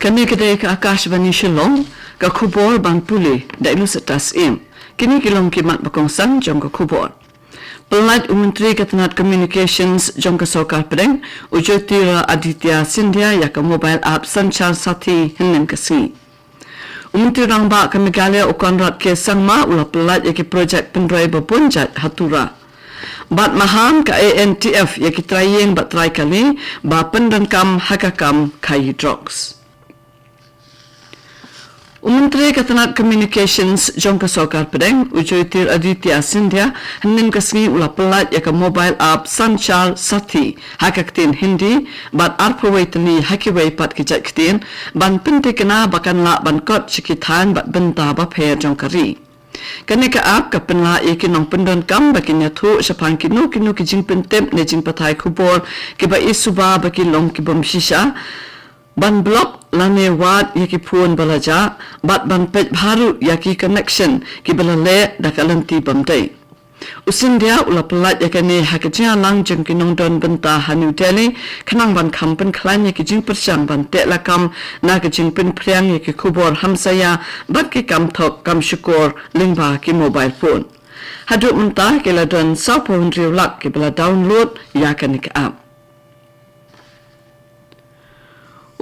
Kami kedai ke Akashvani Shillong ke kubur bang pulih dailu setas kini kilong kimat bakongsan jong ke kubur. Pelat Menteri Ketenat Communications jong ke Sokar Pedeng Ujotira Aditya Sindhya ya ke mobile app Sanchar Sati Henen Khasi. Menteri Rangba ke Meghalaya Ukonrat ke Sangma ulah pelat ya ke projek pendrai berpunjat hatura. Bat maham ke ANTF ya ke trayeng bat try kali ba pendengkam hakakam kai drugs. Menteri Ketenat Communications jong ke Sokar Pedeng Ujotira Aditya Sindhya Henen Khasi ulah pelat ya ke mobile app Sanchar Sati hakaktin Hindi bat arpawai tani hakiwai pat kijat kitin ban pentikena bakan la ban kot cikitan bat benta baper jong kari. Kani ka app ka penla ikinong pendon kam bakin nyatu sapang kinu ki jing pentep ne jing patai kubor ki ba isuba bakin long ki bom shisha ban blok lane wat yaki puan balaja bat ban pet baru yaki connection ki balale dakalanti bamdai usin dia ula pelat yakani hakajia lang jeng kinong don benta New Delhi kanang ban kampen klan yaki jing persang ban tek lakam na ka jing pen priang yaki kubor hamsaya bat ki kam thok kam syukur lingba ki mobile phone haduk mentah kila don sapon riulak ki bala download yakani ka app.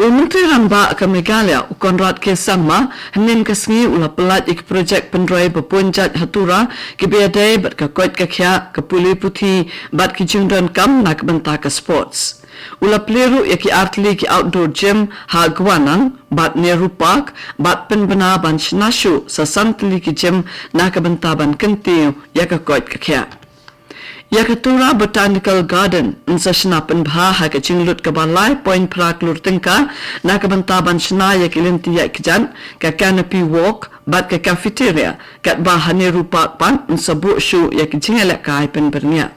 Menteri Rangba ke Meghalaya Ukonrat ke Sangma Henen Khasi ulah pelat ik projek pendrai berpunjat hatura ke biadai bat ke koit ke khia ke puli puthi bat ki jingdon kam nak bentak ke sports. Ulah peliru ya ki artli ki outdoor gym ha gwanang bat Nehru Park bat penbena ban shnashu sa santli ki gym nak bentak ban kentiu ya ke koit ke khia. Yakatura Botanical Garden unsa shnapen bha ha ka chinglut ka balai point prak lur tingka na ka bantaban shna ya kilinti ya kijan ka canopy walk bat ka cafeteria kat bahane rupa pan unsa bu shu ya kijingala kai pen bernia.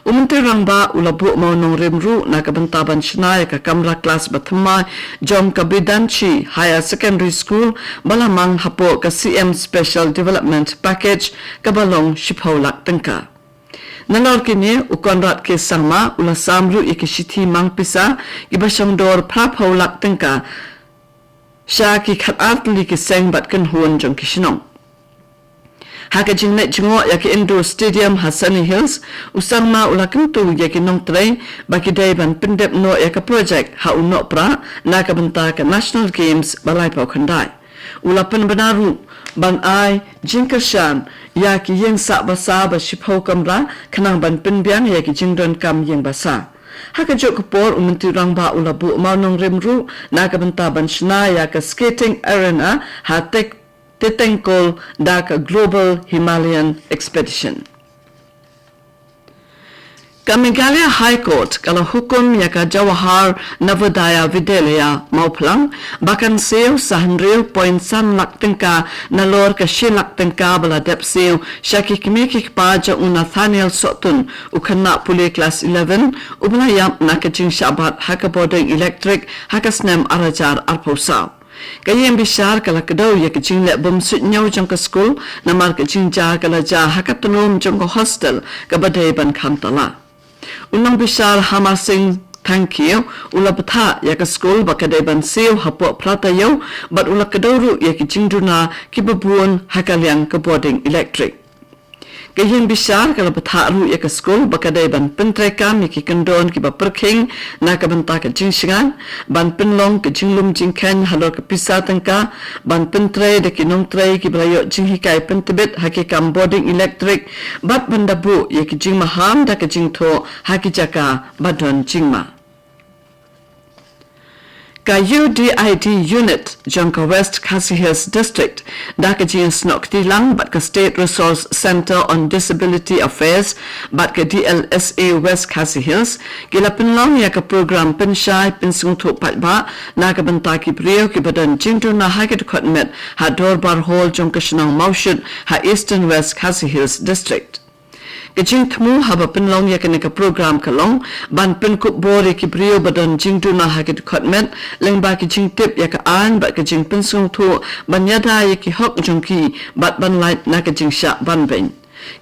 Menteri Rangba ulabu mau nong remru na ka bantaban shna ya ka kamra kelas bathma jom ka bidanchi higher secondary school balamang hapo ka CM special development package ka balong shipholak tingka. Nalor kini Ukonrat ke Sangma ulah samru ikishiti mangpisa ibasang dor prap haulak tengka sya ki khat artli ki seng bat kan huan jong kishinong. Haka jingnet jingo ya ki indoor stadium Sunny Hills usangma ulah kentu ya ki nong tray baki day ban pendep no ya ka project ha unok pra na ka benta ka National Games balai pau khandai. Ulah penbenaru ban ai jingkershan ya ki yeng sa basa ba shipho kamra kanang ban penbiang ya ki jingdon kam yeng basa haka jok kapor Menteri Rangba ulabu maunong remru na ka benta ban shna ya ka skating arena ha tetengkol da ka global Himalayan expedition. Ka Meghalaya High Court kalau hukum ya ka Jawahar Navodaya Vidyalaya mauplang bahkan seo sahanreu point san lak tengka nalor ka shilak tengka bala dep seo syaki kimiki paja Nathaniel Sotun ukana puli kelas 11 ublayam nakajing syabat haka bodeng elektrik haka snem arajar arposau. Kaya yang besar kalau kedau ya kecing lek bomsut nyau jang ke school namar kecing ja kalau ja haka tunum jang ke hostel ke badai ban kantala. Unang besar hamasing thank you ula betha ya ke school bakadai ban seo hapo prata yau bat ula kedauru ya ki jingduna ki babuan hakaliang ke boarding electric. Kayang besar kalau betha ru ya ke school bakadai ban pentrekam ya ki kendon ki baperking na ka benta ke jingsingan ban penlong ke jinglum jingken halor ke pisa tengka ban pentre de ki nong tre ki belayo jinghikai pentebet hakikam boarding electric bat bandabu ya ki jing maham da ke jingtho hakijaka badon jingma. Ka UDID unit jangka West Khasi Hills District daka jing snok tilang bat ka State Resource Center on Disability Affairs bat ka DLSA West Khasi Hills gila penlong ya ka program pensyai pensung thuk patba na ka bentaki priyo ki badan jingdu na hakit khotmet ha dorbar hall jangka shnong maushud ha Eastern West Khasi Hills District. Kejing temu haba penlong ya kena ke program kalong ban penkup bore ki brio badan jingdu na hakit khotmet lengba kejing tip ya ka an bat kejing pensung thu ban yada ya ki hok jongki bat ban light na kejing syak ban ben.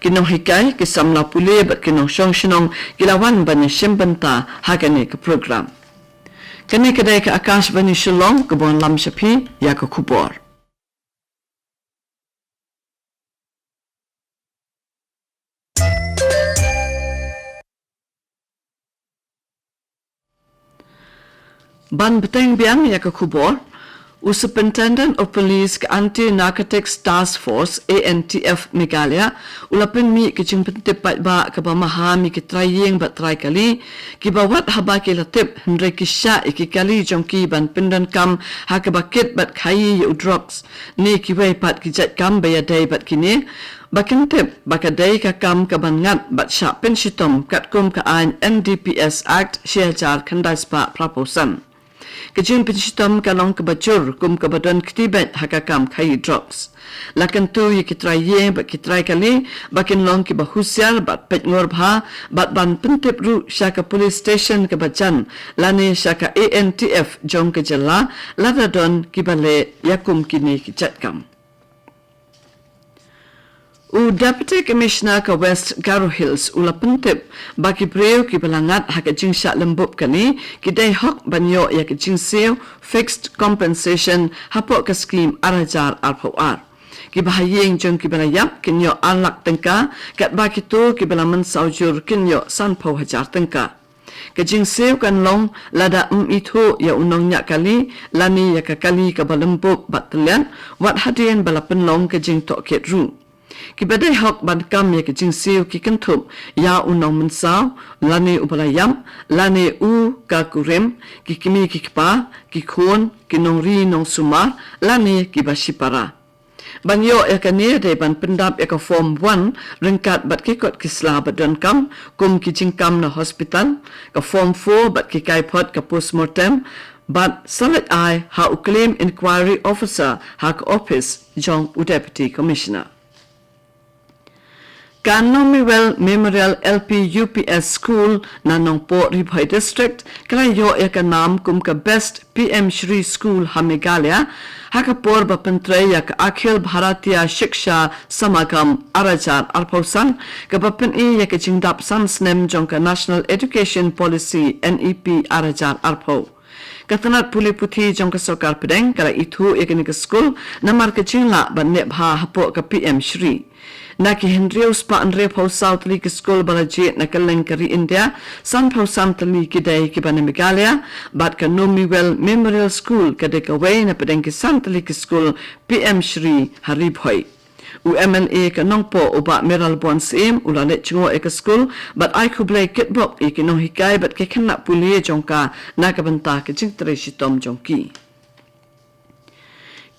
Kinong hikai ki samla pule bat kinong shong shinong kilawan ban shimbanta hakane ke program. Kani kedai ke Akashvani Shillong ke Bon Lam Shapi ya ke Kubor. Ban Beteng Biang ya ke Kubor, Superintendent of Police ke Anti-Narcotics Task Force ANTF Meghalaya ulapin mi ke jingpentip ba ke pamahami ke trayeng bat try kali ki bawat haba ke latip hendrai kisya iki kali jongki ban pindan kam ha ke bakit bat khai yu drugs ni ki wei pat ki jat kam bayadai bat kini bakin tip bakadai ka kam ka ban ngat bat sya pen shitom kat kum ka an NDPS Act Shiajar Khandai Spa Proposan Kejun pencistom kalong kebacur kum kebadan ketibet hakakam khai drugs. Lakan tu ye kitrai ye bat kitrai kali bakin long ki bahusiar bat pet ngor bha bat ban pentip ru syaka police station ke bacan lani syaka ANTF jong ke jela ladadon ki bale yakum kini kicatkam. Deputy Commissioner ke West Garo Hills ula pentip bagi breu ki belangat hak jingsya lembub kani kidai hok banyo ya ke jingseu fixed compensation hapok ke scheme arajar RPR ki bahayeng jong ki belayap kinyo alak tengka kat bagi tu ki belaman saujur kinyo sanpau hajar tengka ke jingseu kan long lada itu ya unong nyak kali lani ya ke kali ke balembub batlian wat hadien balapen long ke jing tok ket ru ki badai hok ban kam ya ke jingsiu ki kentup ya unong mensau lani ubalayam lani u ka kurem ki kimi ki kpa ki khon ki nongri nong sumar lani ki basipara banyo ya kani de ban pendap ya ka form 1 rengkat bat ki kot kisla badan kam kum ki jingkam na hospital ka form 4 bat ki kai pot ka postmortem but salat I ha claim inquiry officer ha office jong deputy commissioner Kanomiwel Memorial LP UPS School na Nongpo Ribhai District kalayo ya ka nam kum ka Best PM Shri School ha Meghalaya hakapor bapentray ya ka Akhil Bharatiya Shiksha Samagam Arajar Arpausan ka bapen ya ka jingdap sansnem jong ka National Education Policy NEP Arajar Arpau Katanat puli puthi jong ka sarkar pedeng kala itu ya ka ni ka school namar ka jingla ban ne bha hapo ka PM Shri Naki Hendrius pa Andre Pau South League School Balajet na kaleng kari India, San Pau Santali kidai kibana Meghalaya, bat ka Nomiwel Memorial School kadek away na pedeng ki Santali School PM Shri Haribhoy. UMLA ka nongpo uba Meral Bon Sim ulalet chingo eka school, bat ay kublay kitbok ikinong hikay bat kikanak puliye jongka nakabanta ka jingtare shitom jongki.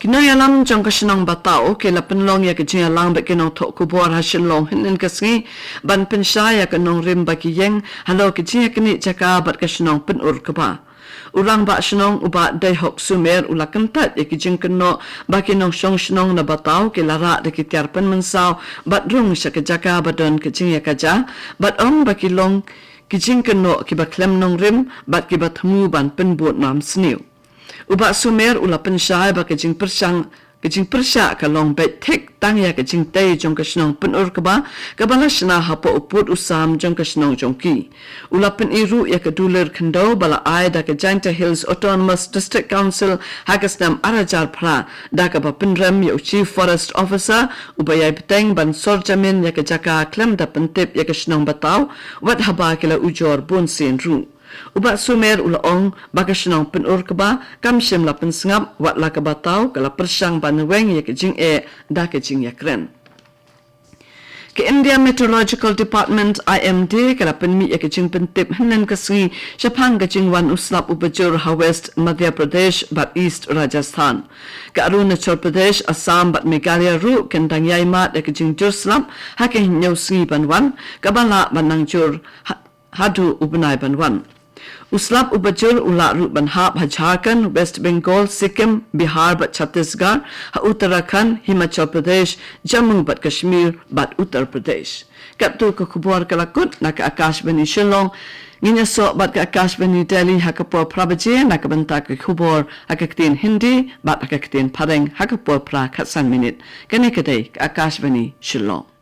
Kinayalam jong kasinong batao kila penlong ya kejialang bak kinong tok kubor hasilong hinin kasngi ban pensaya kanong rim baki yeng halo kejia kini jaka bat kasinong penur keba. Urang bak sinong uba dayhok sumer ula kentat ya kejing keno baki nong syong sinong na batao kila rak deki tiarpan mensau bat rung sya kejaka badon kejing ya kaja bat ong baki long kejing keno kiba klem nong rim bat kiba temu ban penbut mam seniu. Uba sumer ula pensyai ba kejing persya ka long bet tek tang ya kejing tay jong kasinong penur keba kabala sna hapo uput usam jong kasinong jongki ula pen iru ya keduler kendo bala ai da ke Jainta Hills Autonomous District Council hakasnam arajar phra da ka ba penrem ya chief forest officer uba ya peteng ban sorjamin ya ke jaka klem da pentip ya kasinong batau wat haba kila ujor bon sin ru Ubat sumer ulaong bagasinong penur keba kamsim la pensngap wat la kebatau kala persang banweng ya kejing da kejing ya kren. Ke India Meteorological Department IMD kala penmi ya kejing pentip henen kasngi syapang kejing wan uslap ubajur ha West Madhya Pradesh bat East Rajasthan. Ke Arunachal Pradesh Assam bat Meghalaya ru kendang yaimat ya kejing jur slap ha ke hinyau sngi banwan kabala banang jur hadu ubnai banwan. Uslap ubajur ula ru banhap ha Jharkhand, West Bengal, Sikkim, Bihar bat Chhattisgarh, ha Uttarakhand, Himachal Pradesh, Jammu bat Kashmir bat Uttar Pradesh. Kaptu ke kubur kalakut na ka Akashvani Shillong, nginya sok bat ka Akashvani Delhi ha kapur prabaje na ka banta ke kubur ha kaktin Hindi bat ha kaktin Padang ha kapur pra katsan minit. Kani kadai ka Akashvani Shillong.